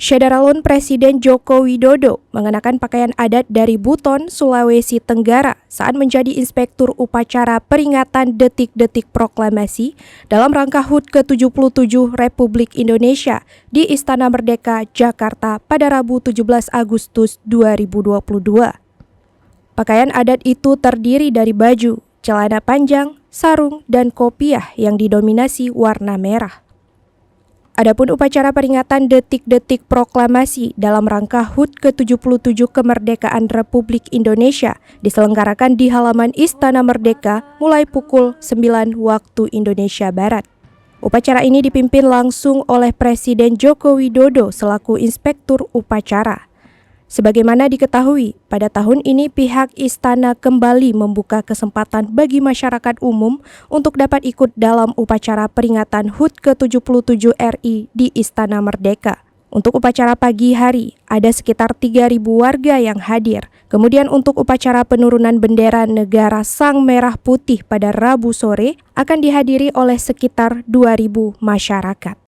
Syederalun Presiden Joko Widodo mengenakan pakaian adat dari Buton, Sulawesi Tenggara saat menjadi inspektur upacara peringatan detik-detik proklamasi dalam rangka HUT ke-77 Republik Indonesia di Istana Merdeka, Jakarta pada Rabu 17 Agustus 2022. Pakaian adat itu terdiri dari baju, celana panjang, sarung, dan kopiah yang didominasi warna merah. Adapun upacara peringatan detik-detik proklamasi dalam rangka HUT ke-77 kemerdekaan Republik Indonesia diselenggarakan di halaman Istana Merdeka mulai pukul 9 waktu Indonesia Barat. Upacara ini dipimpin langsung oleh Presiden Joko Widodo selaku inspektur upacara. Sebagaimana diketahui, pada tahun ini pihak istana kembali membuka kesempatan bagi masyarakat umum untuk dapat ikut dalam upacara peringatan HUT ke-77 RI di Istana Merdeka. Untuk upacara pagi hari, ada sekitar 3.000 warga yang hadir. Kemudian untuk upacara penurunan bendera negara Sang Merah Putih pada Rabu sore akan dihadiri oleh sekitar 2.000 masyarakat.